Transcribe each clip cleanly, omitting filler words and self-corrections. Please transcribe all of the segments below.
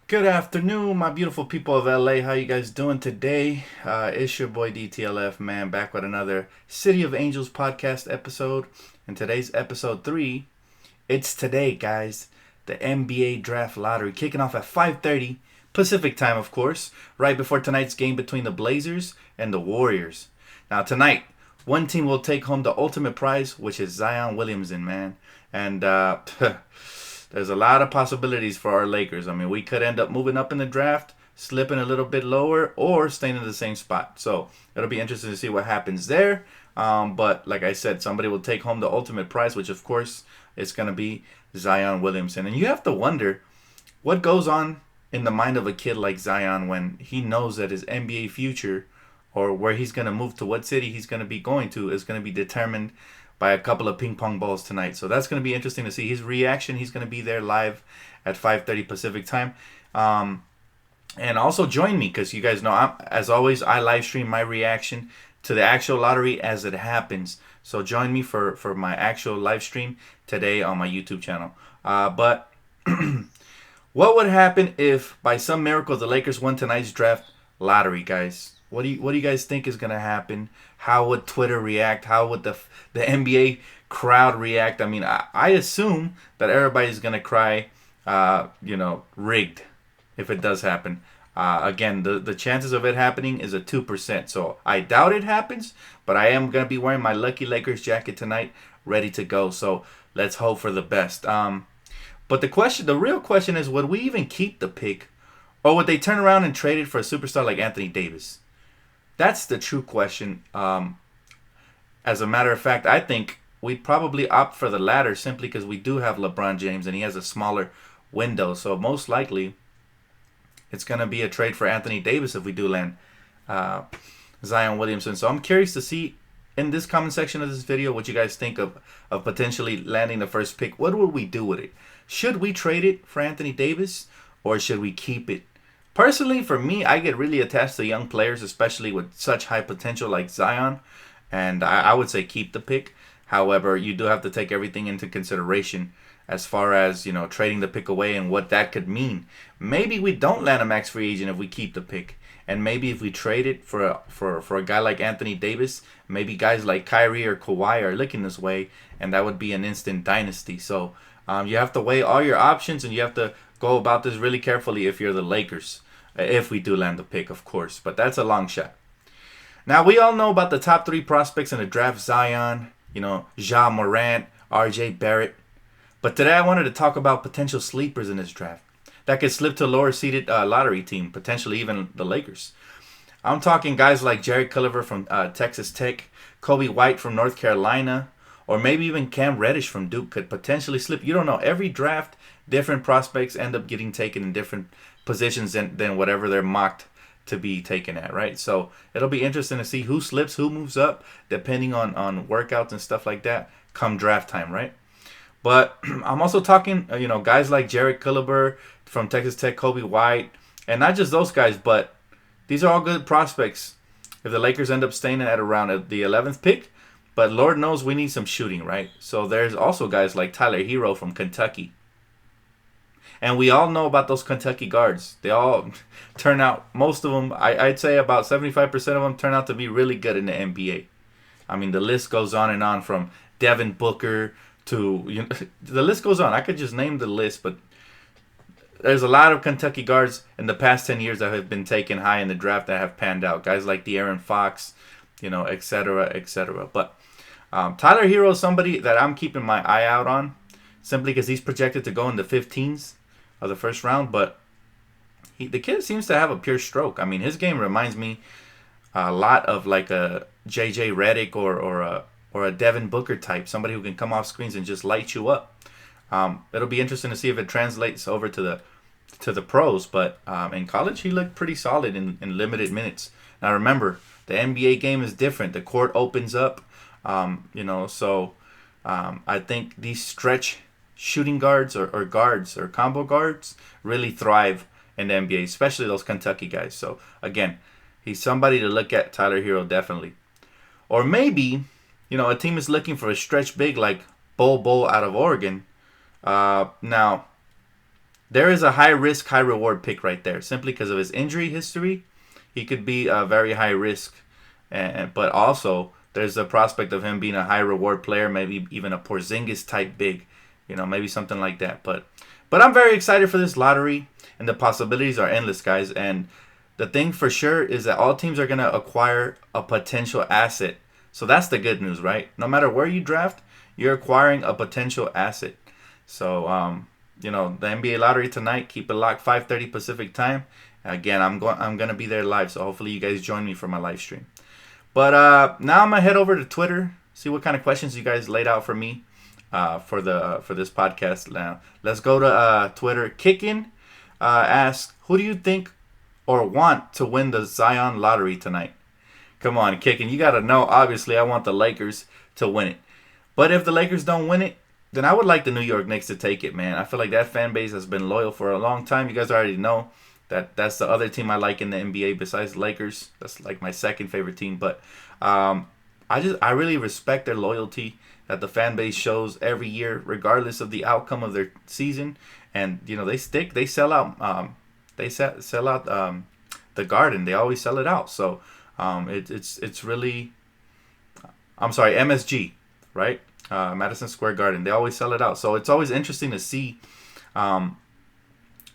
Good afternoon, my beautiful people of LA. How you guys doing today? It's your boy DTLF, man, back with another City of Angels podcast episode. And today's episode 3. It's today, guys. The NBA Draft Lottery kicking off at 5:30 Pacific time, of course, right before tonight's game between the Blazers and the Warriors. Now, tonight, one team will take home the ultimate prize, which is Zion Williamson, man. And there's a lot of possibilities for our Lakers. I mean, we could end up moving up in the draft, slipping a little bit lower, or staying in the same spot. So it'll be interesting to see what happens there. But like I said, somebody will take home the ultimate prize, which of course is going to be Zion Williamson. And you have to wonder what goes on in the mind of a kid like Zion when he knows that his NBA future or where he's going to move to, what city he's going to be going to, is going to be determined by a couple of ping pong balls tonight. So that's going to be interesting to see his reaction. He's going to be there live at 5:30 Pacific time. And also join me because you guys know, as always, I live stream my reaction to the actual lottery as it happens. So join me for my actual live stream today on my YouTube channel. But what would happen if by some miracle the Lakers won tonight's draft lottery, guys? What do you guys think is gonna happen? How would Twitter react? How would the NBA crowd react? I mean, I assume that everybody's gonna cry, rigged if it does happen. Again, the chances of it happening is a 2%. So I doubt it happens, but I am gonna be wearing my Lucky Lakers jacket tonight, ready to go. So let's hope for the best. But the real question is, would we even keep the pick, or would they turn around and trade it for a superstar like Anthony Davis? That's the true question. As a matter of fact, I think we'd probably opt for the latter simply because we do have LeBron James and he has a smaller window. So most likely, it's going to be a trade for Anthony Davis if we do land uh, Zion Williamson. So I'm curious to see in this comment section of this video what you guys think of potentially landing the first pick. What would we do with it? Should we trade it for Anthony Davis or should we keep it? Personally, for me, I get really attached to young players, especially with such high potential like Zion, and I would say keep the pick. However, you do have to take everything into consideration as far as trading the pick away and what that could mean. Maybe we don't land a max free agent if we keep the pick, and maybe if we trade it for a guy like Anthony Davis, maybe guys like Kyrie or Kawhi are looking this way, and that would be an instant dynasty. So you have to weigh all your options, and you have to go about this really carefully if you're the Lakers. If we do land the pick, of course. But that's a long shot. Now, we all know about the top 3 prospects in the draft. Zion, Ja Morant, RJ Barrett. But today I wanted to talk about potential sleepers in this draft that could slip to a lower-seeded lottery team, potentially even the Lakers. I'm talking guys like Jared Culliver from Texas Tech, Kobe White from North Carolina, or maybe even Cam Reddish from Duke could potentially slip. You don't know. Every draft, different prospects end up getting taken in different positions than whatever they're mocked to be taken at, right? So it'll be interesting to see who slips, who moves up, depending on workouts and stuff like that come draft time, right? But I'm also talking, guys like Jared Culliver from Texas Tech, Kobe White, and not just those guys, but these are all good prospects if the Lakers end up staying at around the 11th pick. But Lord knows we need some shooting, right? So there's also guys like Tyler Hero from Kentucky. And we all know about those Kentucky guards. They all turn out, most of them, I'd say about 75% of them turn out to be really good in the NBA. I mean, the list goes on and on from Devin Booker to, the list goes on. I could just name the list, but there's a lot of Kentucky guards in the past 10 years that have been taken high in the draft that have panned out. Guys like De'Aaron Fox, et cetera, et cetera. But Tyler Hero is somebody that I'm keeping my eye out on simply because he's projected to go in the 15s of the first round, but the kid seems to have a pure stroke. I mean, his game reminds me a lot of like a JJ Redick or a Devin Booker type, somebody who can come off screens and just light you up. It'll be interesting to see if it translates over to the pros, but in college he looked pretty solid in limited minutes. Now remember, the NBA game is different. The court opens up, so I think these stretch shooting guards or guards or combo guards really thrive in the NBA, especially those Kentucky guys. So again, he's somebody to look at, Tyler Hero, definitely. Or maybe, a team is looking for a stretch big like Bol Bol out of Oregon. Now, there is a high risk, high reward pick right there. Simply because of his injury history, he could be a very high risk, but also there's the prospect of him being a high reward player, maybe even a Porzingis type big, maybe something like that. But I'm very excited for this lottery, and the possibilities are endless, guys. And the thing for sure is that all teams are gonna acquire a potential asset. So that's the good news, right? No matter where you draft, you're acquiring a potential asset. So the NBA lottery tonight. Keep it locked, 5:30 Pacific time. Again, I'm gonna be there live, so hopefully you guys join me for my live stream. But now I'm gonna head over to Twitter, see what kind of questions you guys laid out for me for this podcast. Now let's go to Twitter. Kickin asks, who do you think or want to win the Zion lottery tonight? Come on, Kickin, you gotta know. Obviously, I want the Lakers to win it. But if the Lakers don't win it, then I would like the New York Knicks to take it, man. I feel like that fan base has been loyal for a long time. You guys already know that's the other team I like in the NBA besides the Lakers. That's like my second favorite team. But I really respect their loyalty that the fan base shows every year, regardless of the outcome of their season. And they sell out. They sell out the Garden. They always sell it out. So it's really, I'm sorry, MSG, right? Madison Square Garden. They always sell it out. So it's always interesting to see,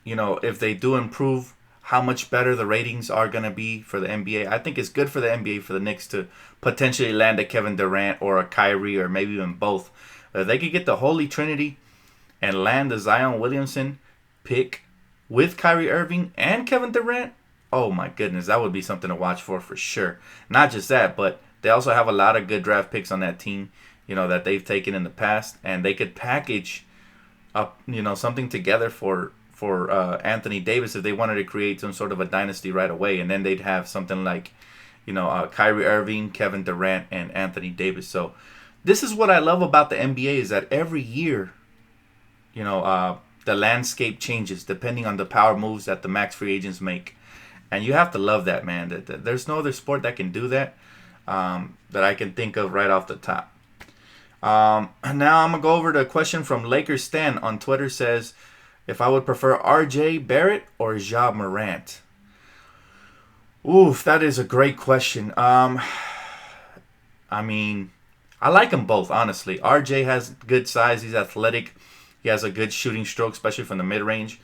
if they do improve, how much better the ratings are going to be for the NBA. I think it's good for the NBA for the Knicks to potentially land a Kevin Durant or a Kyrie or maybe even both. If they could get the Holy Trinity and land the Zion Williamson pick with Kyrie Irving and Kevin Durant, oh my goodness, that would be something to watch for sure. Not just that, but they also have a lot of good draft picks on that team, that they've taken in the past, and they could package up, something together for Anthony Davis if they wanted to create some sort of a dynasty right away, and then they'd have something like, Kyrie Irving, Kevin Durant, and Anthony Davis. So this is what I love about the NBA is that every year, the landscape changes depending on the power moves that the max free agents make, and you have to love that, man. That there's no other sport that can do that that I can think of right off the top. Now I'm going to go over to a question from Lakers Stan on Twitter. Says, if I would prefer R.J. Barrett or Ja Morant. Oof, that is a great question. I like them both, honestly. R.J. has good size. He's athletic. He has a good shooting stroke, especially from the mid-range.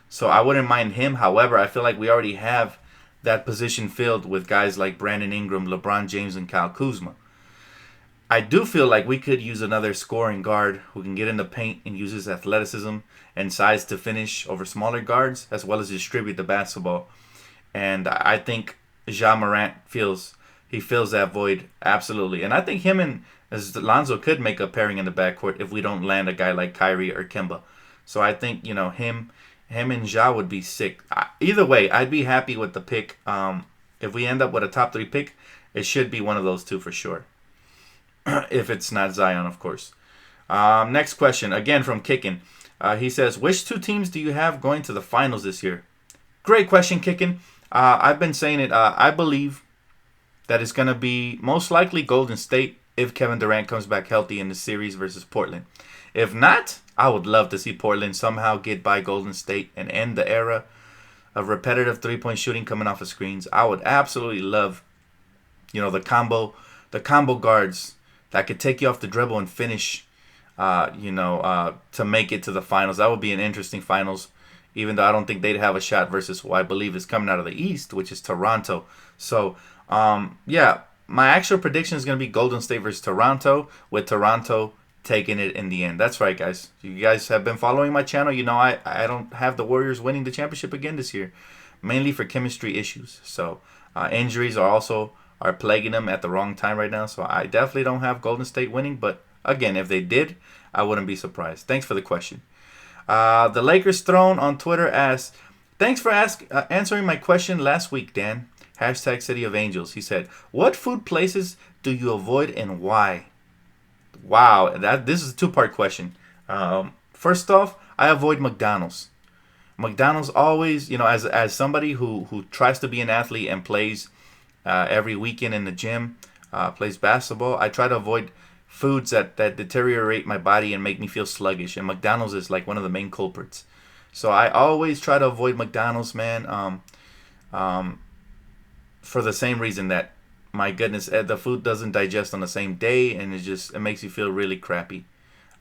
So I wouldn't mind him. However, I feel like we already have that position filled with guys like Brandon Ingram, LeBron James, and Kyle Kuzma. I do feel like we could use another scoring guard who can get in the paint and use his athleticism and size to finish over smaller guards, as well as distribute the basketball. And I think Ja Morant fills that void absolutely. And I think him and Lonzo could make a pairing in the backcourt if we don't land a guy like Kyrie or Kemba. So I think him and Ja would be sick. Either way, I'd be happy with the pick. If we end up with a top 3 pick, it should be one of those two for sure. If it's not Zion, of course. Next question, again from Kickin. He says, which 2 teams do you have going to the finals this year? Great question, Kickin. I've been saying it. I believe that it's going to be most likely Golden State if Kevin Durant comes back healthy in the series versus Portland. If not, I would love to see Portland somehow get by Golden State and end the era of repetitive 3-point shooting coming off of screens. I would absolutely love, the combo guards that could take you off the dribble and finish, to make it to the finals. That would be an interesting finals, even though I don't think they'd have a shot versus who I believe is coming out of the East, which is Toronto. So, my actual prediction is going to be Golden State versus Toronto, with Toronto taking it in the end. That's right, guys. You guys have been following my channel. I don't have the Warriors winning the championship again this year, mainly for chemistry issues. So, injuries are plaguing them at the wrong time right now. So I definitely don't have Golden State winning. But again, if they did, I wouldn't be surprised. Thanks for the question. The Lakers Throne on Twitter asks, thanks for answering my question last week, Dan. Hashtag City of Angels. He said, what food places do you avoid and why? Wow, this is a 2-part question. First off, I avoid McDonald's. McDonald's always, as somebody who tries to be an athlete and plays every weekend in the gym, plays basketball, I try to avoid foods that deteriorate my body and make me feel sluggish. And McDonald's is like one of the main culprits. So I always try to avoid McDonald's, man. Um, for the same reason that, my goodness, the food doesn't digest on the same day, and it makes you feel really crappy.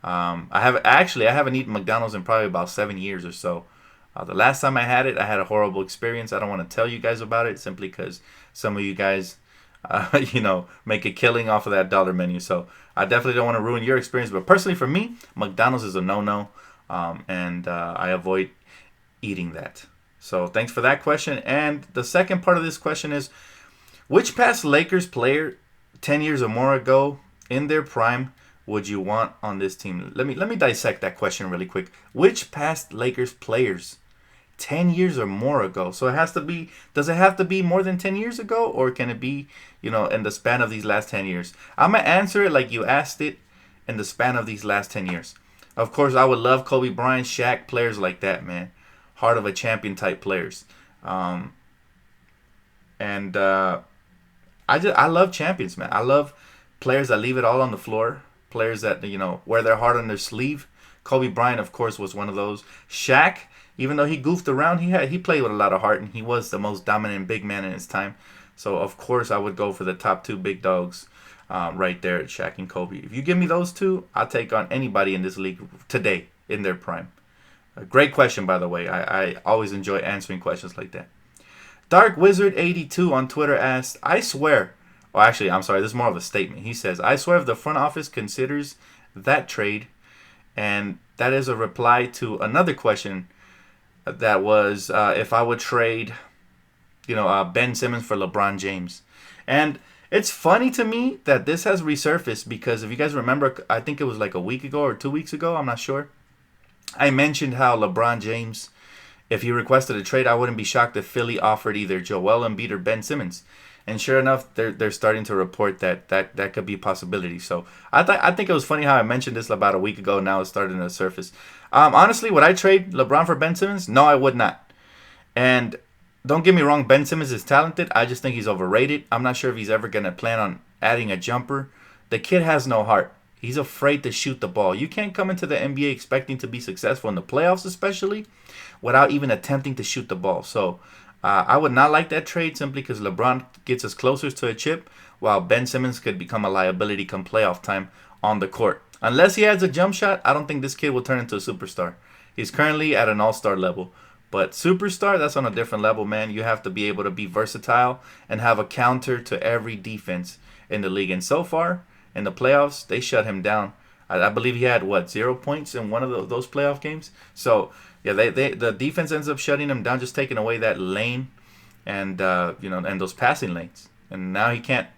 I haven't eaten McDonald's in probably about 7 years or so. The last time I had it, I had a horrible experience. I don't want to tell you guys about it simply because some of you guys, make a killing off of that dollar menu. So I definitely don't want to ruin your experience. But personally, for me, McDonald's is a no-no, and I avoid eating that. So thanks for that question. And the second part of this question is, which past Lakers player 10 years or more ago in their prime would you want on this team? Let me dissect that question really quick. Which past Lakers players 10 years or more ago? So does it have to be more than 10 years ago, or can it be, in the span of these last 10 years? I'm going to answer it like you asked it, in the span of these last 10 years. Of course, I would love Kobe Bryant, Shaq, players like that, man. Heart of a champion type players. I love champions, man. I love players that leave it all on the floor. Players that, wear their heart on their sleeve. Kobe Bryant, of course, was one of those. Shaq, even though he goofed around, he played with a lot of heart, and he was the most dominant big man in his time. So, of course, I would go for the top two big dogs right there at Shaq and Kobe. If you give me those two, I'll take on anybody in this league today in their prime. A great question, by the way. I always enjoy answering questions like that. Dark Wizard 82 on Twitter asked, I swear, actually, I'm sorry, this is more of a statement. He says, I swear if the front office considers that trade, and that is a reply to another question that was if I would trade, Ben Simmons for LeBron James. And it's funny to me that this has resurfaced because if you guys remember, I think it was like a week ago or 2 weeks ago, I'm not sure. I mentioned how LeBron James, if he requested a trade, I wouldn't be shocked if Philly offered either Joel Embiid or Ben Simmons. And sure enough, they're starting to report that could be a possibility. So I think it was funny how I mentioned this about a week ago. Now it's starting to surface. Honestly, would I trade LeBron for Ben Simmons? No, I would not. And don't get me wrong, Ben Simmons is talented. I just think he's overrated. I'm not sure if he's ever going to plan on adding a jumper. The kid has no heart. He's afraid to shoot the ball. You can't come into the NBA expecting to be successful in the playoffs, especially, without even attempting to shoot the ball. So I would not like that trade simply because LeBron gets us closer to a chip, while Ben Simmons could become a liability come playoff time on the court. Unless he has a jump shot, I don't think this kid will turn into a superstar. He's currently at an all-star level. But superstar, that's on a different level, man. You have to be able to be versatile and have a counter to every defense in the league. And so far, in the playoffs, they shut him down. I believe he had, 0 points in one of those playoff games? So, yeah, the defense ends up shutting him down, just taking away that lane and, and those passing lanes. And now he can't,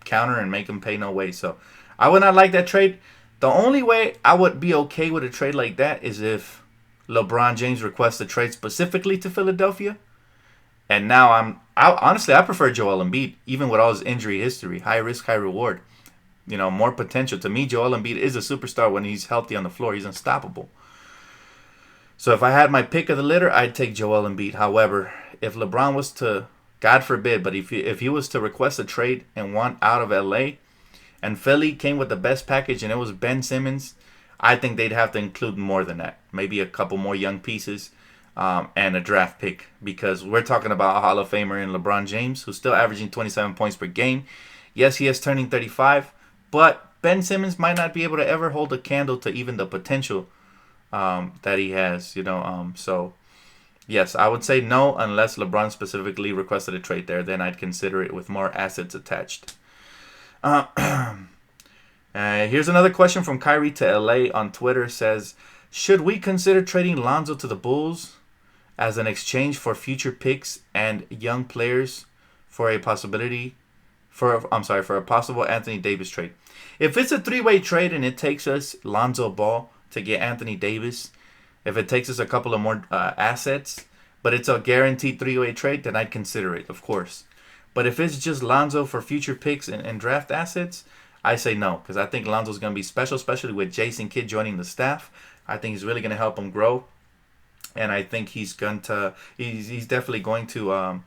counter and make him pay no way. So, I would not like that trade. The only way I would be okay with a trade like that is if LeBron James requests a trade specifically to Philadelphia. And now honestly, I prefer Joel Embiid, even with all his injury history. High risk, high reward. More potential. To me, Joel Embiid is a superstar when he's healthy on the floor. He's unstoppable. So if I had my pick of the litter, I'd take Joel Embiid. However, if LeBron was to, God forbid, but if he was to request a trade and want out of LA, and Philly came with the best package and it was Ben Simmons, I think they'd have to include more than that. Maybe a couple more young pieces and a draft pick. Because we're talking about a Hall of Famer in LeBron James, who's still averaging 27 points per game. Yes, he is turning 35. But Ben Simmons might not be able to ever hold a candle to even the potential that he has, So, yes, I would say no unless LeBron specifically requested a trade there. Then I'd consider it with more assets attached. Here's another question from Kyrie to LA on Twitter. Says, should we consider trading Lonzo to the Bulls as an exchange for future picks and young players for a possibility? For a possible Anthony Davis trade. If it's a 3-way trade and it takes us Lonzo Ball to get Anthony Davis, if it takes us a couple of more assets, but it's a guaranteed 3-way trade, then I'd consider it, of course. But if it's just Lonzo for future picks and draft assets, I say no, because I think Lonzo's going to be special, especially with Jason Kidd joining the staff. I think he's really going to help him grow, and I think he's definitely going to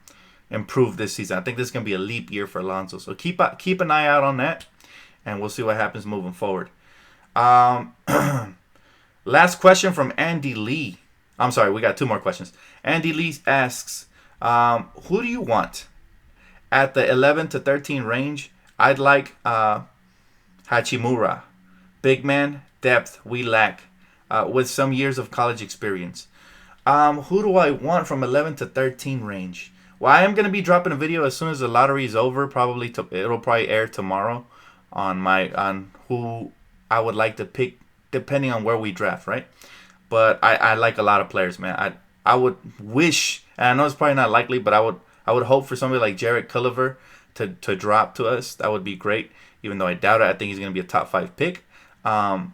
improve this season. I think this is going to be a leap year for Lonzo. So keep an eye out on that, and we'll see what happens moving forward. Last question from Andy Lee I'm sorry, we got two more questions. Andy Lee asks, who do you want at the 11 to 13 range? I'd like Hachimura. Big man, depth we lack, with some years of college experience. Who do I want from 11 to 13 range? Well, I am gonna be dropping a video as soon as the lottery is over. It'll probably air tomorrow on who I would like to pick depending on where we draft, right? But I like a lot of players, man. I would wish, and I know it's probably not likely, but I would hope for somebody like Jarrett Culliver to drop to us. That would be great. Even though I doubt it, I think he's gonna be a top 5 pick. Now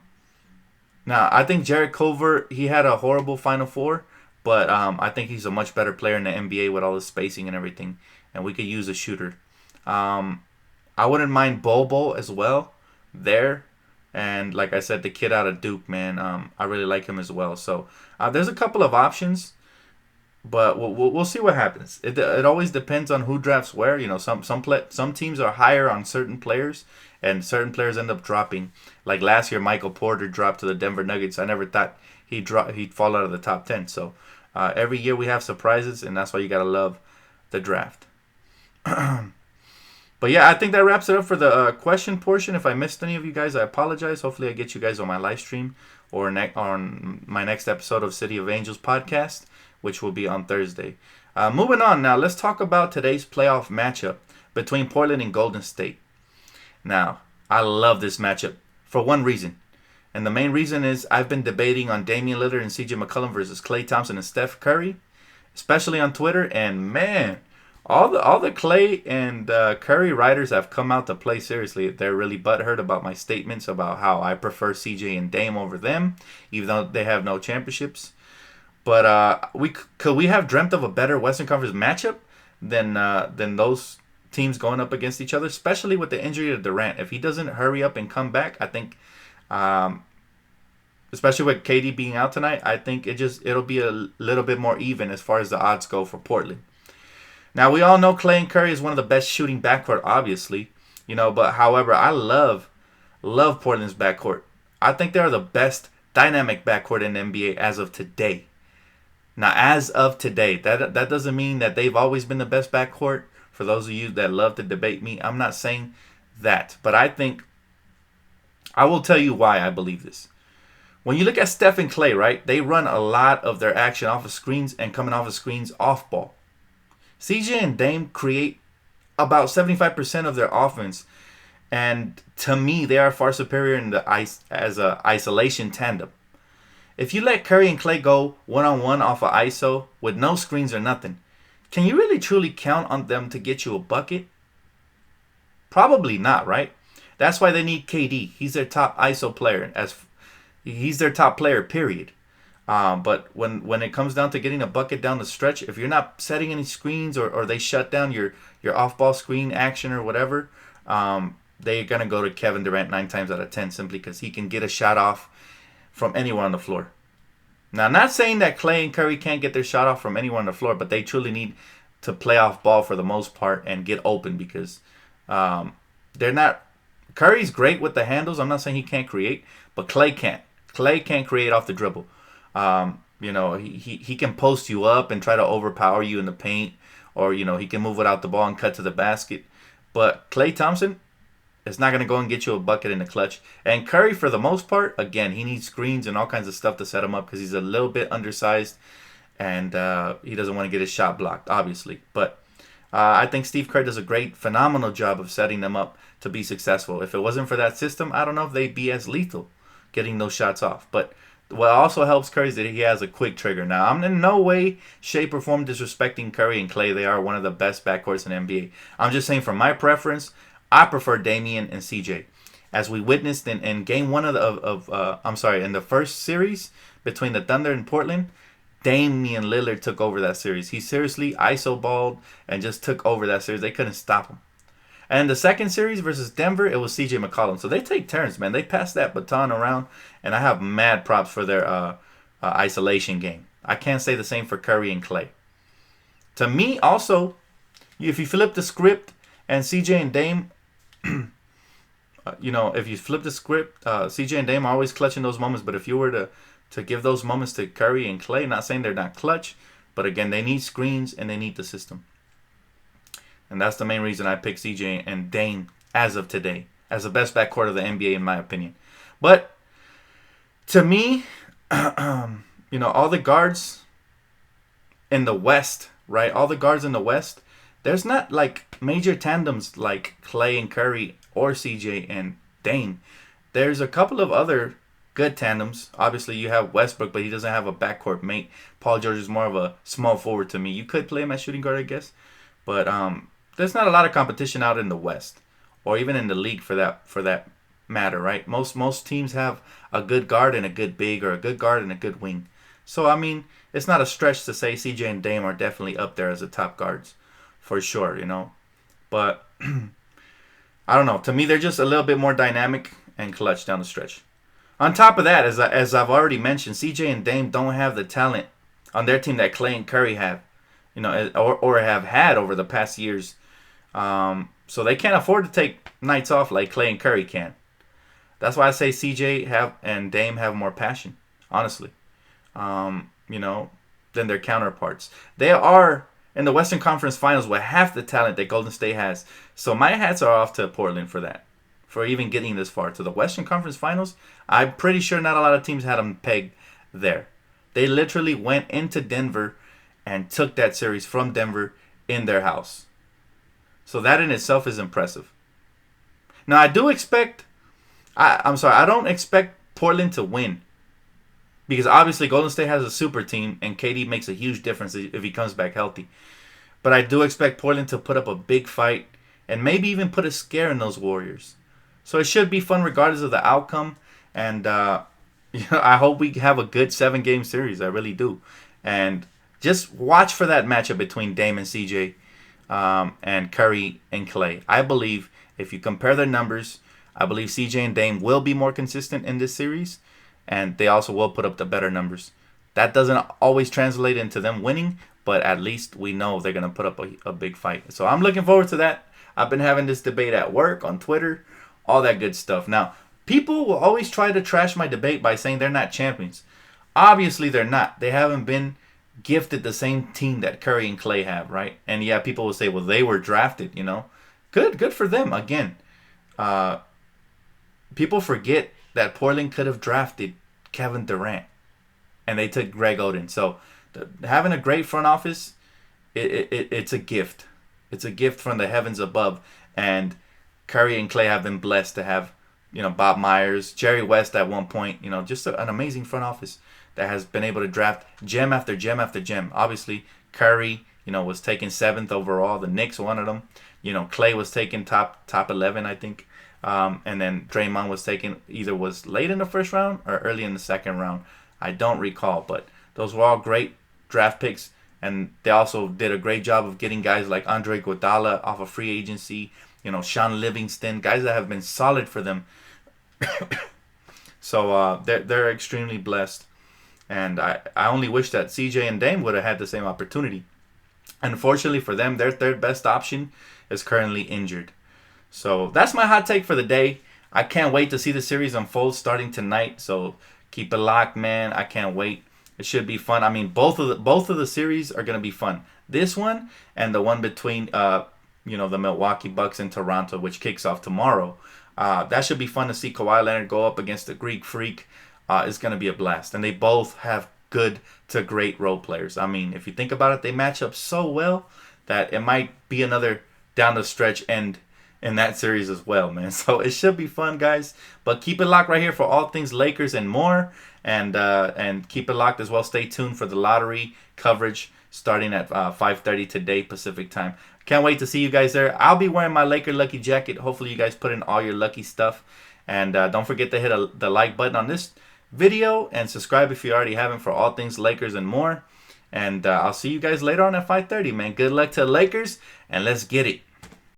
I think Jarrett Culver, he had a horrible Final Four, but I think he's a much better player in the NBA with all the spacing and everything, and we could use a shooter. I wouldn't mind Bobo as well there. And like I said, the kid out of Duke, man, I really like him as well. So there's a couple of options, but we'll see what happens. It always depends on who drafts where. You know, some teams are higher on certain players, and certain players end up dropping. Like last year, Michael Porter dropped to the Denver Nuggets. I never thought he'd fall out of the top 10. So every year we have surprises, and that's why you gotta love the draft. But yeah, I think that wraps it up for the question portion. If I missed any of you guys, I apologize. Hopefully I get you guys on my live stream or on my next episode of City of Angels podcast, which will be on Thursday. Moving on now, let's talk about today's playoff matchup between Portland and Golden State. Now, I love this matchup for one reason. And the main reason is I've been debating on Damian Lillard and CJ McCollum versus Klay Thompson and Steph Curry, especially on Twitter. And man, all the Klay and Curry writers have come out to play seriously. They're really butthurt about my statements about how I prefer CJ and Dame over them, even though they have no championships. But could we have dreamt of a better Western Conference matchup than those teams going up against each other, especially with the injury to Durant? If he doesn't hurry up and come back, I think, especially with KD being out tonight, I think it'll be a little bit more even as far as the odds go for Portland. Now, we all know Klay and Curry is one of the best shooting backcourt, obviously. But however, I love Portland's backcourt. I think they are the best dynamic backcourt in the NBA as of today. Now, as of today, that doesn't mean that they've always been the best backcourt. For those of you that love to debate me, I'm not saying that. But I will tell you why I believe this. When you look at Steph and Klay, right, they run a lot of their action off of screens and coming off of screens off ball. CJ and Dame create about 75% of their offense, and to me, they are far superior in as a isolation tandem. If you let Curry and Klay go one-on-one off of ISO with no screens or nothing, can you really truly count on them to get you a bucket? Probably not, right? That's why they need KD. He's their top ISO player. He's their top player, period. But when it comes down to getting a bucket down the stretch, if you're not setting any screens or they shut down your off-ball screen action or whatever, they're going to go to Kevin Durant 9 times out of 10 simply because he can get a shot off from anywhere on the floor. Now, I'm not saying that Klay and Curry can't get their shot off from anywhere on the floor, but they truly need to play off ball for the most part and get open because they're not... Curry's great with the handles. I'm not saying he can't create, but Klay can't. Klay can't create off the dribble. He can post you up and try to overpower you in the paint, or he can move without the ball and cut to the basket. But Klay Thompson is not going to go and get you a bucket in the clutch. And Curry, for the most part, again, he needs screens and all kinds of stuff to set him up because he's a little bit undersized and he doesn't want to get his shot blocked, obviously. But I think Steve Kerr does a phenomenal job of setting them up to be successful. If it wasn't for that system, I don't know if they'd be as lethal getting those shots off. But what also helps Curry is that he has a quick trigger. Now, I'm in no way, shape, or form disrespecting Curry and Klay. They are one of the best backcourts in the NBA. I'm just saying, from my preference, I prefer Damian and CJ. As we witnessed in Game 1 in the first series between the Thunder and Portland, Damian Lillard took over that series. He seriously iso-balled and just took over that series. They couldn't stop him. And the second series versus Denver, it was CJ McCollum. So they take turns, man. They pass that baton around, and I have mad props for their isolation game. I can't say the same for Curry and Klay. To me, also, if you flip the script and CJ and Dame, if you flip the script, CJ and Dame are always clutching those moments. But if you were to give those moments to Curry and Klay. Not saying they're not clutch, but again, they need screens and they need the system. And that's the main reason I picked CJ and Dame as of today as the best backcourt of the NBA in my opinion. But to me, all the guards in the West, right? All the guards in the West, there's not like major tandems like Klay and Curry or CJ and Dame. There's a couple of other good tandems. Obviously, you have Westbrook, but he doesn't have a backcourt mate. Paul George is more of a small forward to me. You could play him at shooting guard, I guess. But there's not a lot of competition out in the West, or even in the league for that matter, right? Most teams have a good guard and a good big, or a good guard and a good wing. So, I mean, it's not a stretch to say CJ and Dame are definitely up there as the top guards, for sure, But, I don't know. To me, they're just a little bit more dynamic and clutch down the stretch. On top of that, as I've already mentioned, CJ and Dame don't have the talent on their team that Klay and Curry have, or have had over the past years. So they can't afford to take nights off like Klay and Curry can. That's why I say CJ and Dame have more passion, honestly, than their counterparts. They are in the Western Conference Finals with half the talent that Golden State has. So my hats are off to Portland for that, for even getting this far to the Western Conference Finals. I'm pretty sure not a lot of teams had them pegged there. They literally went into Denver and took that series from Denver in their house. So that in itself is impressive. Now I don't expect Portland to win, because obviously Golden State has a super team and KD makes a huge difference if he comes back healthy. But I do expect Portland to put up a big fight and maybe even put a scare in those Warriors. So it should be fun regardless of the outcome. And I hope we have a good 7-game series. I really do. And just watch for that matchup between Dame and CJ and Curry and Klay. I believe if you compare their numbers, I believe CJ and Dame will be more consistent in this series, and they also will put up the better numbers. That doesn't always translate into them winning, but at least we know they're going to put up a big fight. So I'm looking forward to that. I've been having this debate at work, on Twitter, all that good stuff. Now, people will always try to trash my debate by saying they're not champions. Obviously, they're not. They haven't been gifted the same team that Curry and Klay have, right? And yeah, people will say, well, they were drafted, Good for them. Again, people forget that Portland could have drafted Kevin Durant, and they took Greg Oden. So having a great front office, it's a gift. It's a gift from the heavens above. And Curry and Klay have been blessed to have, Bob Myers, Jerry West at one point, just an amazing front office that has been able to draft gem after gem after gem. Obviously, Curry, was taken 7th overall. The Knicks wanted him. Klay was taken top 11, I think. And then Draymond was taken, either was late in the first round or early in the second round. I don't recall, but those were all great draft picks. And they also did a great job of getting guys like Andre Iguodala off of free agency. Sean Livingston, guys that have been solid for them. So they're extremely blessed. And I only wish that CJ and Dame would have had the same opportunity. Unfortunately for them, their third best option is currently injured. So that's my hot take for the day. I can't wait to see the series unfold starting tonight. So keep it locked, man. I can't wait. It should be fun. I mean, both of the series are gonna be fun. This one and the one between the Milwaukee Bucks and Toronto, which kicks off tomorrow. That should be fun to see Kawhi Leonard go up against the Greek Freak. It's gonna be a blast, and they both have good to great role players. I mean, if you think about it, they match up so well that it might be another down the stretch end in that series as well, man. So it should be fun, guys. But keep it locked right here for all things Lakers and more. And keep it locked as well. Stay tuned for the lottery coverage starting at 5:30 today Pacific time. Can't wait to see you guys there. I'll be wearing my Laker Lucky jacket. Hopefully you guys put in all your lucky stuff. And don't forget to hit the like button on this video and subscribe if you already haven't for all things Lakers and more. And I'll see you guys later on at 5:30, man. Good luck to the Lakers, and let's get it.